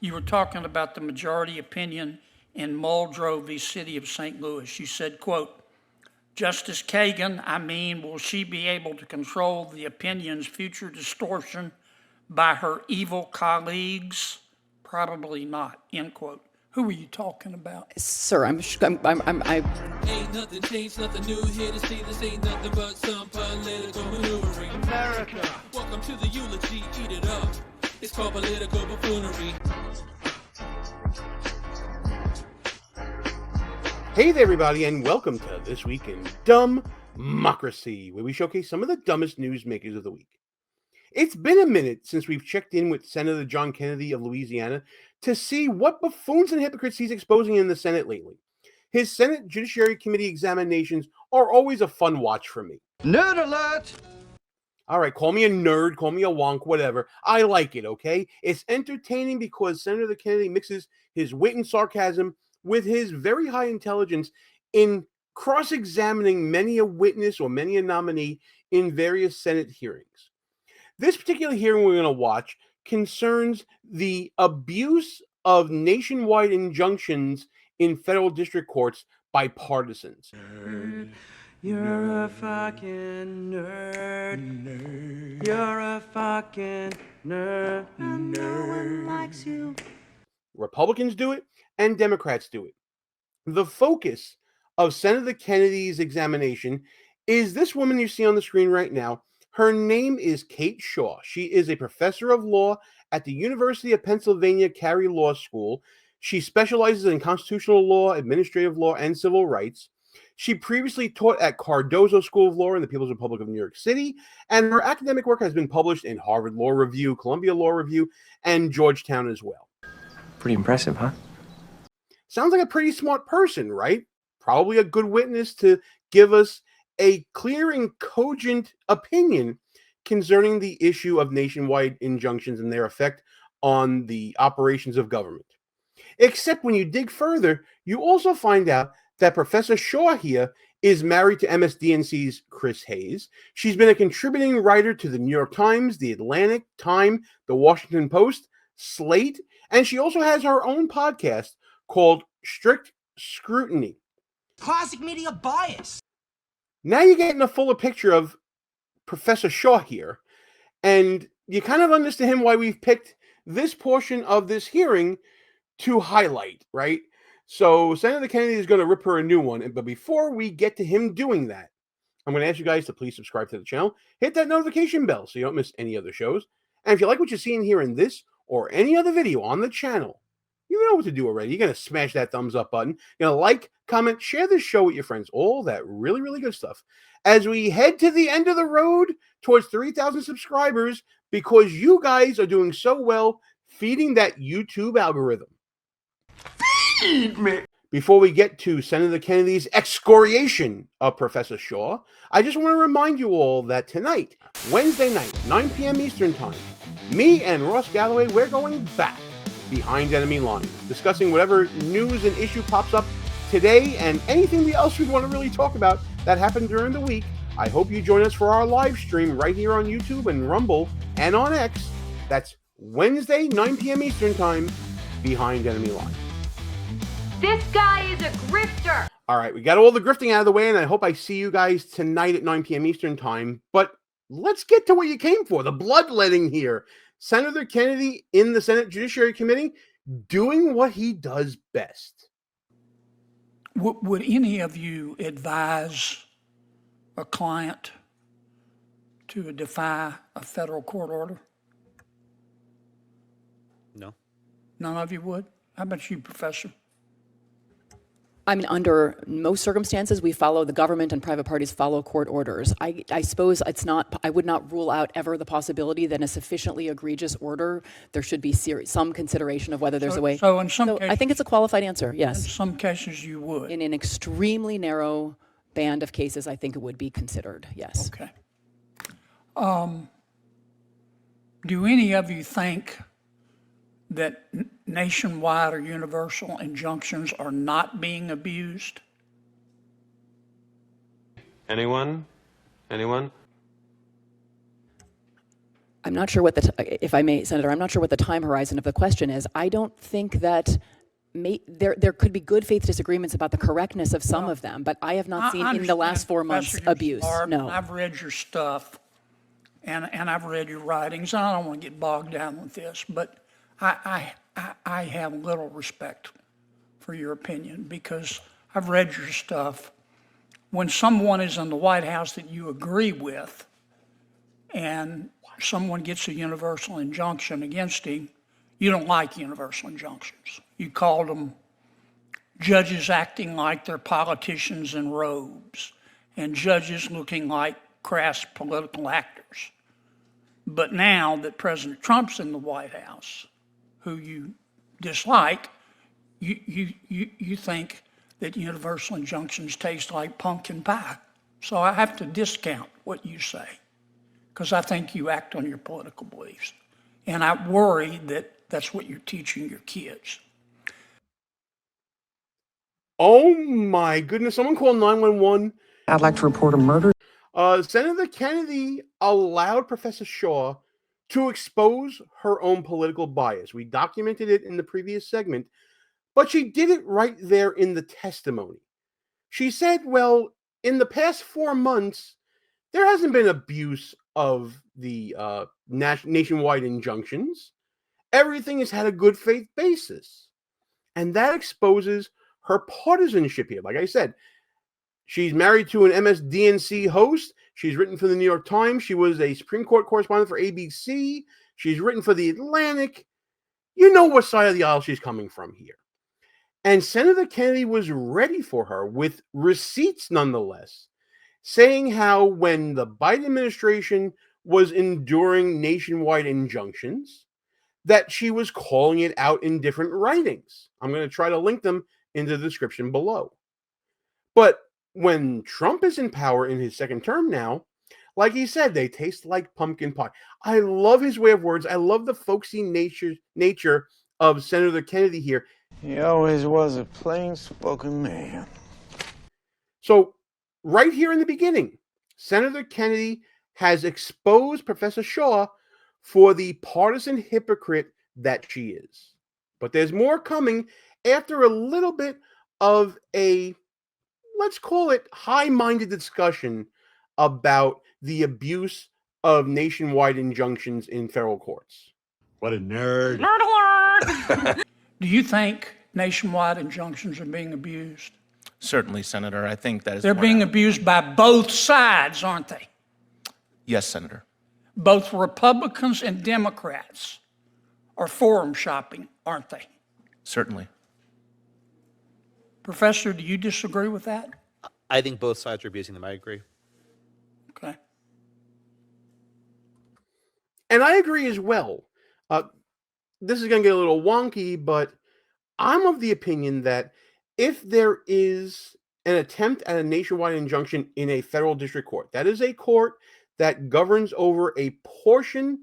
You were talking about the majority opinion in Muldrow v. City of St. Louis. You said, quote, Justice Kagan, will she be able to control the opinion's future distortion by her evil colleagues? Probably not, end quote. Who were you talking about? Sir, Ain't nothing changed, nothing new here to see. This ain't nothing but some political maneuvering. America. Welcome to the eulogy, eat it up. It's called political buffoonery. Hey there, everybody, and welcome to This Week in DUMBmocracy, where we showcase some of the dumbest newsmakers of the week. It's been a minute since we've checked in with Senator John Kennedy of Louisiana to see what buffoons and hypocrites he's exposing in the Senate lately. His Senate Judiciary Committee examinations are always a fun watch for me. Nerd alert! All right, call me a nerd, call me a wonk, whatever. I like it, okay? It's entertaining because Senator Kennedy mixes his wit and sarcasm with his very high intelligence in cross-examining many a witness or many a nominee in various Senate hearings. This particular hearing we're going to watch concerns the abuse of nationwide injunctions in federal district courts by partisans. Nerd. You're a fucking nerd. You're a fucking nerd. And no one likes you. Republicans do it, and Democrats do it. The focus of Senator Kennedy's examination is this woman you see on the screen right now. Her name is Kate Shaw. She is a professor of law at the University of Pennsylvania Carey Law School. She specializes in constitutional law, administrative law, and civil rights. She previously taught at Cardozo School of Law in the People's Republic of New York City, and her academic work has been published in Harvard Law Review, Columbia Law Review, and Georgetown as well. Pretty impressive, huh? Sounds like a pretty smart person, right? Probably a good witness to give us a clear and cogent opinion concerning the issue of nationwide injunctions and their effect on the operations of government. Except when you dig further, you also find out that Professor Shaw here is married to MS-DNC's Chris Hayes. She's been a contributing writer to the New York Times, the Atlantic, Time, the Washington Post, Slate, and she also has her own podcast called Strict Scrutiny. Classic media bias. Now you're getting a fuller picture of Professor Shaw here, and you kind of understand why we've picked this portion of this hearing to highlight, right? So Senator Kennedy is going to rip her a new one, but before we get to him doing that, I'm going to ask you guys to please subscribe to the channel, hit that notification bell so you don't miss any other shows, and if you like what you're seeing here in this or any other video on the channel, you know what to do already. You're going to smash that thumbs up button. You're going to like, comment, share this show with your friends. All that really, really good stuff. As we head to the end of the road towards 3,000 subscribers because you guys are doing so well feeding that YouTube algorithm. Feed me. Before we get to Senator Kennedy's excoriation of Professor Shaw, I just want to remind you all that tonight, Wednesday night, 9 p.m. Eastern Time, me and Ross Galloway, we're going back behind enemy lines, discussing whatever news and issue pops up today and anything else we want to really talk about that happened during the week. I hope you join us for our live stream right here on YouTube and Rumble and on X. That's Wednesday, 9 p.m. Eastern Time, behind enemy lines. This guy is a grifter. All right, we got all the grifting out of the way, and I hope I see you guys tonight at 9 p.m. Eastern Time. But let's get to what you came for, the bloodletting here. Senator Kennedy in the Senate Judiciary Committee doing what he does best. Would any of you advise a client to defy a federal court order? No. None of you would? How about you, Professor? I mean, under most circumstances, we follow the government and private parties follow court orders. I suppose it's not, I would not rule out ever the possibility that in a sufficiently egregious order, there should be some consideration of whether there's a way. So in some cases, I think it's a qualified answer, in yes. some cases you would. In an extremely narrow band of cases, I think it would be considered, yes. Okay. Do any of you think that nationwide or universal injunctions are not being abused? Anyone? I'm not sure what if I may, Senator, I'm not sure what the time horizon of the question is. I don't think that there could be good faith disagreements about the correctness of some of them, but I have not seen in the last 4 months Professor, you're abuse. smart, No. and I've read your stuff, and I've read your writings. I don't want to get bogged down with this, but I have little respect for your opinion because I've read your stuff. When someone is in the White House that you agree with, and someone gets a universal injunction against him, you don't like universal injunctions. You called them judges acting like they're politicians in robes and judges looking like crass political actors. But now that President Trump's in the White House, who you dislike, you think that universal injunctions taste like pumpkin pie. So I have to discount what you say because I think you act on your political beliefs. And I worry that that's what you're teaching your kids. Oh my goodness, someone call 911. I'd like to report a murder. Senator Kennedy allowed Professor Shaw to expose her own political bias. We documented it in the previous segment, but she did it right there in the testimony. She said, well, in the past 4 months, there hasn't been abuse of the nationwide injunctions. Everything has had a good faith basis. And that exposes her partisanship here. Like I said, she's married to an MS-DNC host. She's written for the New York Times. She was a Supreme Court correspondent for ABC. She's written for the Atlantic. You know what side of the aisle she's coming from here. And Senator Kennedy was ready for her with receipts nonetheless, saying how when the Biden administration was enduring nationwide injunctions, that she was calling it out in different writings. I'm going to try to link them in the description below. But when Trump is in power in his second term now, like he said, they taste like pumpkin pie. I love his way of words. I love the folksy nature of Senator Kennedy here. He always was a plain-spoken man. So right here in the beginning, Senator Kennedy has exposed Professor Shaw for the partisan hypocrite that she is. But there's more coming after a little bit of a, let's call it, high-minded discussion about the abuse of nationwide injunctions in federal courts. What a nerd. Do you think nationwide injunctions are being abused? Certainly, Senator. I think that is. They're being abused by both sides, aren't they? Yes, Senator. Both Republicans and Democrats are forum shopping, aren't they? Certainly. Professor, do you disagree with that? I think both sides are abusing them. I agree. Okay. And I agree as well. This is going to get a little wonky, but I'm of the opinion that if there is an attempt at a nationwide injunction in a federal district court, that is a court that governs over a portion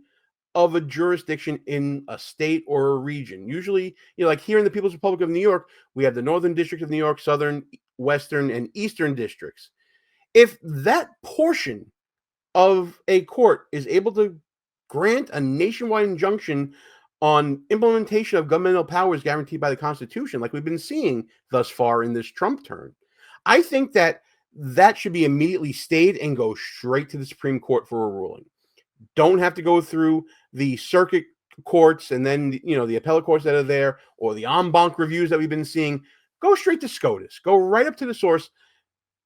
of a jurisdiction in a state or a region. Usually, like here in the People's Republic of New York, we have the Northern District of New York, Southern, Western, and Eastern districts. If that portion of a court is able to grant a nationwide injunction on implementation of governmental powers guaranteed by the Constitution, like we've been seeing thus far in this Trump term, I think that should be immediately stayed and go straight to the Supreme Court for a ruling. Don't have to go through the circuit courts and then, the appellate courts that are there or the en banc reviews that we've been seeing. Go straight to SCOTUS. Go right up to the source.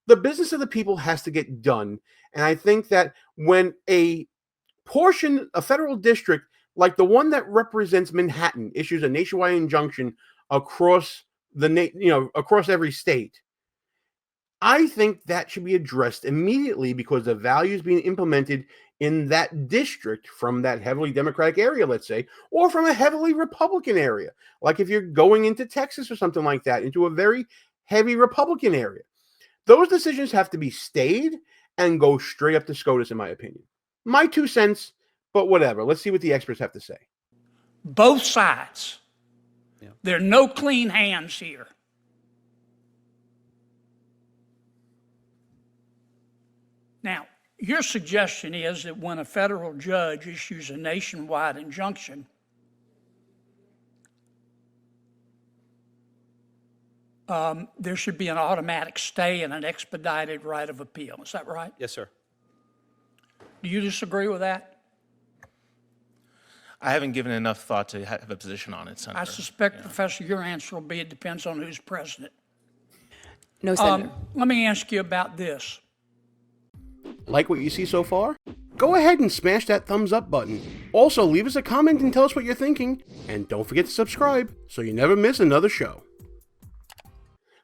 The business of the people has to get done. And I think that when a federal district like the one that represents Manhattan issues a nationwide injunction across across every state, I think that should be addressed immediately because the values being implemented in that district from that heavily Democratic area, let's say, or from a heavily Republican area. Like if you're going into Texas or something like that, into a very heavy Republican area. Those decisions have to be stayed and go straight up to SCOTUS, in my opinion. My 2 cents, but whatever. Let's see what the experts have to say. Both sides. Yeah. There are no clean hands here. Now, Your suggestion is that when a federal judge issues a nationwide injunction, there should be an automatic stay and an expedited right of appeal. Is that right? Yes, sir. Do you disagree with that? I haven't given enough thought to have a position on it, Senator. I suspect, Professor, your answer will be it depends on who's president. No, Senator. Let me ask you about this. Like what you see so far? Go ahead and smash that thumbs up button. Also, leave us a comment and tell us what you're thinking. And don't forget to subscribe so you never miss another show.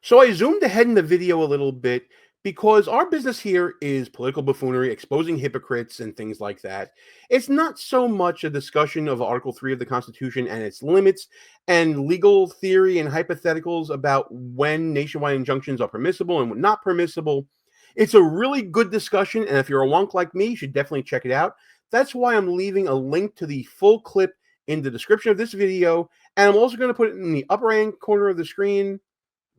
So I zoomed ahead in the video a little bit because our business here is political buffoonery, exposing hypocrites and things like that. It's not so much a discussion of Article 3 of the Constitution and its limits and legal theory and hypotheticals about when nationwide injunctions are permissible and not permissible. It's a really good discussion, and if you're a wonk like me, you should definitely check it out. That's why I'm leaving a link to the full clip in the description of this video, and I'm also going to put it in the upper right corner of the screen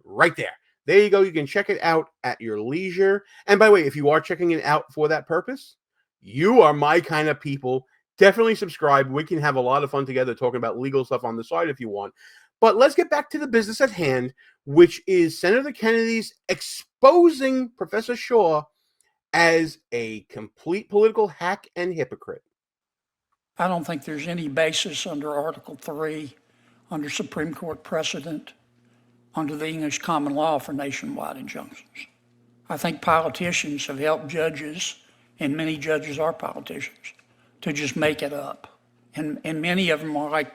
right there. There you go. You can check it out at your leisure. And by the way, if you are checking it out for that purpose, you are my kind of people. Definitely subscribe. We can have a lot of fun together talking about legal stuff on the side if you want. But let's get back to the business at hand, which is Senator Kennedy's exposing Professor Shaw as a complete political hack and hypocrite. I don't think there's any basis under Article 3, under Supreme Court precedent, under the English common law for nationwide injunctions. I think politicians have helped judges, and many judges are politicians, to just make it up. And many of them are like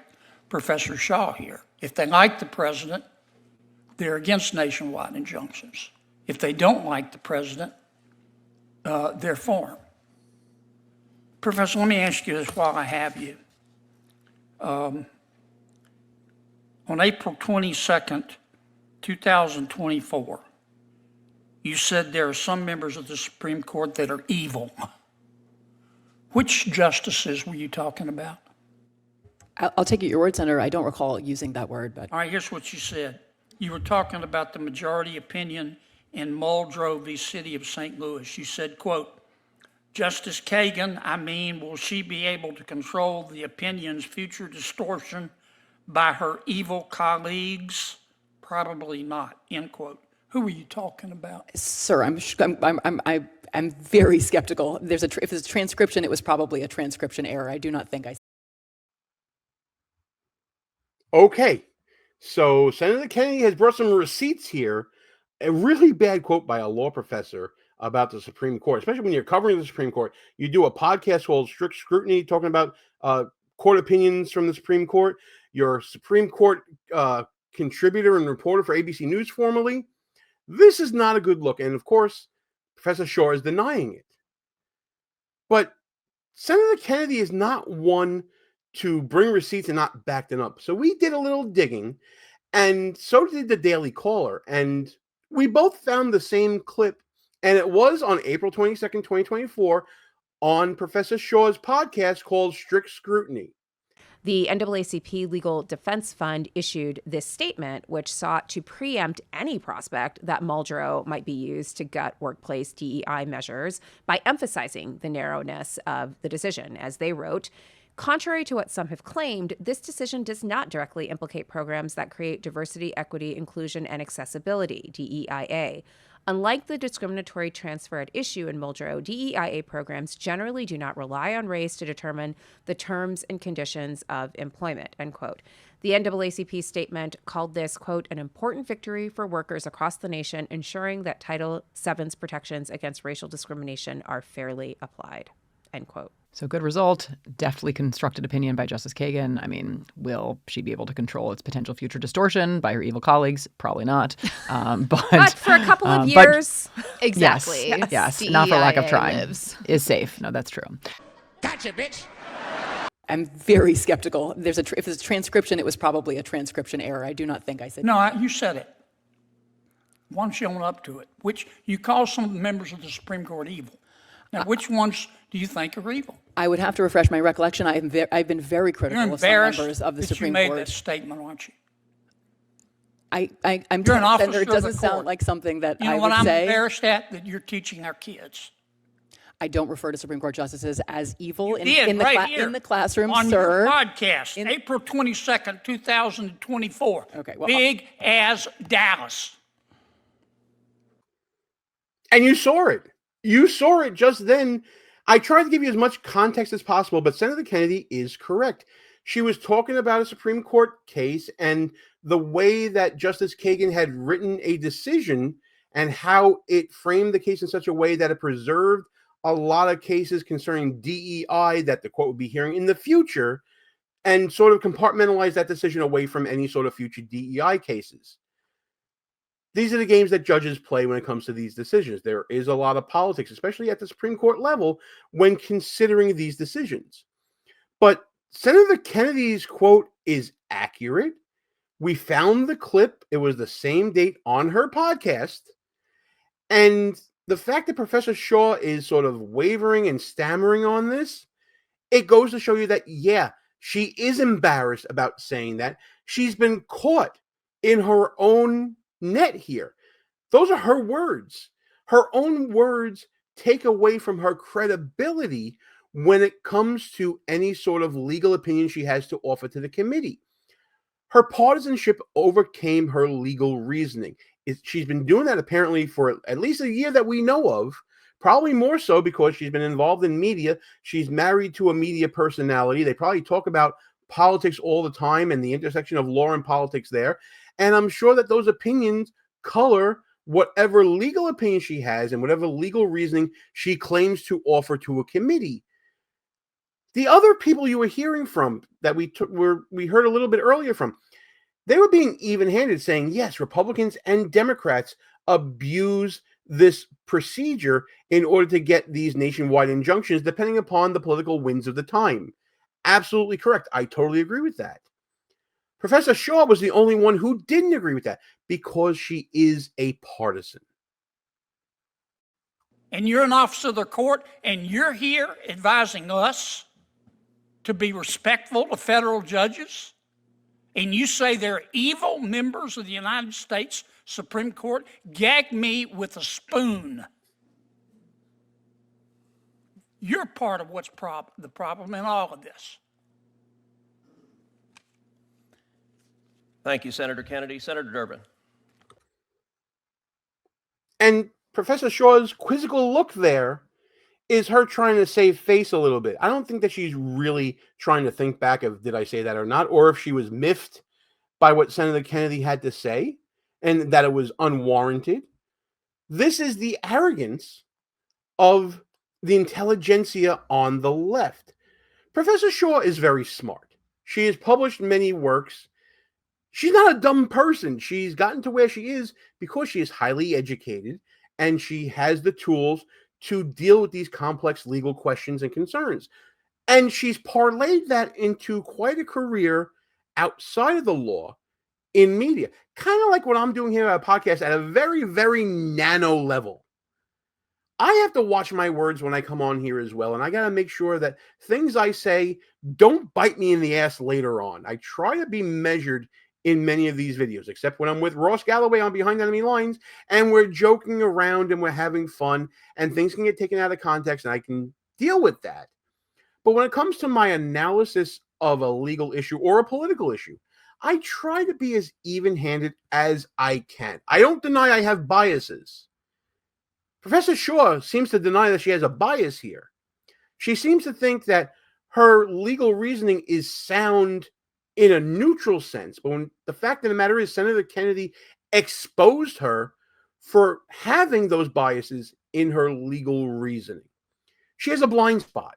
Professor Shaw here. If they like the president, they're against nationwide injunctions. If they don't like the president, they're for him. Professor, let me ask you this while I have you. On April 22nd, 2024, you said there are some members of the Supreme Court that are evil. Which justices were you talking about? I'll take it your word, Senator. I don't recall using that word, but All right, here's what you said. You were talking about the majority opinion in Muldrow v. City of St. Louis. You said, quote, Justice Kagan, will she be able to control the opinion's future distortion by her evil colleagues? Probably not, end quote. Who were you talking about? sir, I'm very skeptical. If there's a transcription, it was probably a transcription error. I do not think I. Okay, so Senator Kennedy has brought some receipts here. A really bad quote by a law professor about the Supreme Court, especially when you're covering the Supreme Court. You do a podcast called Strict Scrutiny, talking about court opinions from the Supreme Court. Your Supreme Court contributor and reporter for ABC News formerly. This is not a good look. And of course, Professor Shaw is denying it. But Senator Kennedy is not one to bring receipts and not back them up. So we did a little digging, and so did the Daily Caller. And we both found the same clip, and it was on April 22nd, 2024, on Professor Shaw's podcast called Strict Scrutiny. The NAACP Legal Defense Fund issued this statement, which sought to preempt any prospect that Muldrow might be used to gut workplace DEI measures by emphasizing the narrowness of the decision. As they wrote, contrary to what some have claimed, this decision does not directly implicate programs that create diversity, equity, inclusion, and accessibility, DEIA. Unlike the discriminatory transfer at issue in Muldrow, DEIA programs generally do not rely on race to determine the terms and conditions of employment, end quote. The NAACP statement called this, quote, an important victory for workers across the nation, ensuring that Title VII's protections against racial discrimination are fairly applied, end quote. So good result, deftly constructed opinion by Justice Kagan. Will she be able to control its potential future distortion by her evil colleagues? Probably not. But for a couple of years. Exactly. Yes, not for lack of trying. Is safe. No, that's true. Gotcha, bitch. I'm very skeptical. If it's a transcription, it was probably a transcription error. I do not think I said. No, you said it. Why don't you own up to it? Which you call some members of the Supreme Court evil. Now, which ones do you think are evil? I would have to refresh my recollection. I've been very critical of some members of the Supreme Court. You Court. made that statement, aren't you? I'm You're an officer Senator, it doesn't of the court. sound like something that You know I what would I'm say. embarrassed at? That you're teaching our kids. I don't refer to Supreme Court justices as evil in did, the right here in the classroom, on sir. your podcast, April 22nd, 2024. Okay, well, Big as Dallas. And you saw it. You saw it just then. I tried to give you as much context as possible, but Senator Kennedy is correct. She was talking about a Supreme Court case and the way that Justice Kagan had written a decision and how it framed the case in such a way that it preserved a lot of cases concerning DEI that the court would be hearing in the future and sort of compartmentalized that decision away from any sort of future DEI cases. These are the games that judges play when it comes to these decisions. There is a lot of politics, especially at the Supreme Court level, when considering these decisions. But Senator Kennedy's quote is accurate. We found the clip. It was the same date on her podcast. And the fact that Professor Shaw is sort of wavering and stammering on this, it goes to show you that, yeah, she is embarrassed about saying that. She's been caught in her own net here. Those are her words. Her own words take away from her credibility when it comes to any sort of legal opinion she has to offer to the committee. Her partisanship overcame her legal reasoning. She's been doing that apparently for at least a year that we know of, probably more so because she's been involved in media. She's married to a media personality. They probably talk about politics all the time and the intersection of law and politics there. And I'm sure that those opinions color whatever legal opinion she has and whatever legal reasoning she claims to offer to a committee. The other people you were hearing from that we heard a little bit earlier from, they were being even-handed, saying, yes, Republicans and Democrats abuse this procedure in order to get these nationwide injunctions, depending upon the political winds of the time. Absolutely correct. I totally agree with that. Professor Shaw was the only one who didn't agree with that because she is a partisan. And you're an officer of the court, and you're here advising us to be respectful to federal judges, and you say they're evil members of the United States Supreme Court? Gag me with a spoon. You're part of what's the problem in all of this. Thank you, Senator Kennedy. Senator Durbin. And Professor Shaw's quizzical look there is her trying to save face a little bit. I don't think that she's really trying to think back of did I say that or not, or if she was miffed by what Senator Kennedy had to say and that it was unwarranted. This is the arrogance of the intelligentsia on the left. Professor Shaw is very smart. She has published many works. She's not a dumb person. She's gotten to where she is because she is highly educated and she has the tools to deal with these complex legal questions and concerns. And she's parlayed that into quite a career outside of the law in media. Kind of like what I'm doing here at a podcast at a very, very nano level. I have to watch my words when I come on here as well. And I got to make sure that things I say don't bite me in the ass later on. I try to be measured in many of these videos, except when I'm with Ross Galloway on Behind Enemy Lines and we're joking around and we're having fun and things can get taken out of context and I can deal with that. But when it comes to my analysis of a legal issue or a political issue, I try to be as even-handed as I can. I don't deny I have biases. Professor Shaw seems to deny that she has a bias here. She seems to think that her legal reasoning is sound in a neutral sense. But when the fact of the matter is Senator Kennedy exposed her for having those biases in her legal reasoning. She has a blind spot.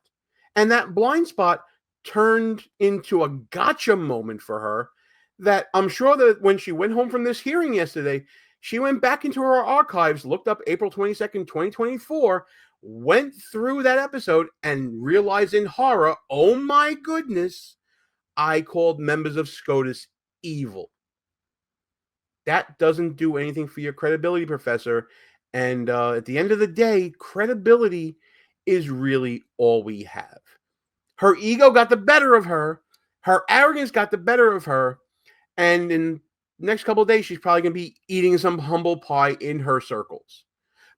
And that blind spot turned into a gotcha moment for her that I'm sure that when she went home from this hearing yesterday, she went back into her archives, looked up April 22nd, 2024, went through that episode and realized in horror, oh my goodness, I called members of SCOTUS evil. That doesn't do anything for your credibility, Professor. And at the end of the day, credibility is really all we have. Her ego got the better of her. Her arrogance got the better of her. And in the next couple of days, she's probably going to be eating some humble pie in her circles.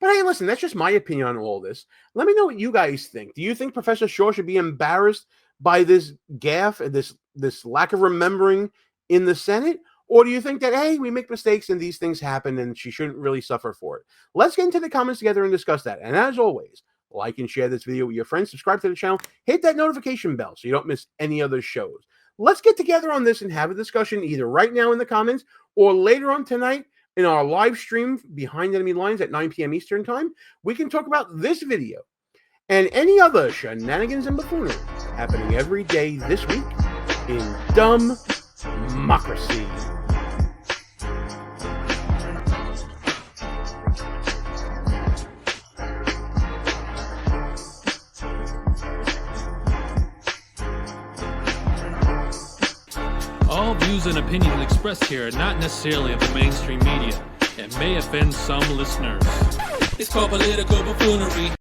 But hey, listen, that's just my opinion on all this. Let me know what you guys think. Do you think Professor Shaw should be embarrassed by this gaffe, this lack of remembering in the Senate? Or do you think that, hey, we make mistakes and these things happen and she shouldn't really suffer for it? Let's get into the comments together and discuss that. And as always, like and share this video with your friends, subscribe to the channel, hit that notification bell so you don't miss any other shows. Let's get together on this and have a discussion either right now in the comments or later on tonight in our live stream Behind Enemy Lines at 9 p.m. Eastern Time. We can talk about this video and any other shenanigans and buffoonery happening every day this week in DUMBmocracy. All views and opinions expressed here are not necessarily of the mainstream media and may offend some listeners. It's called political buffoonery.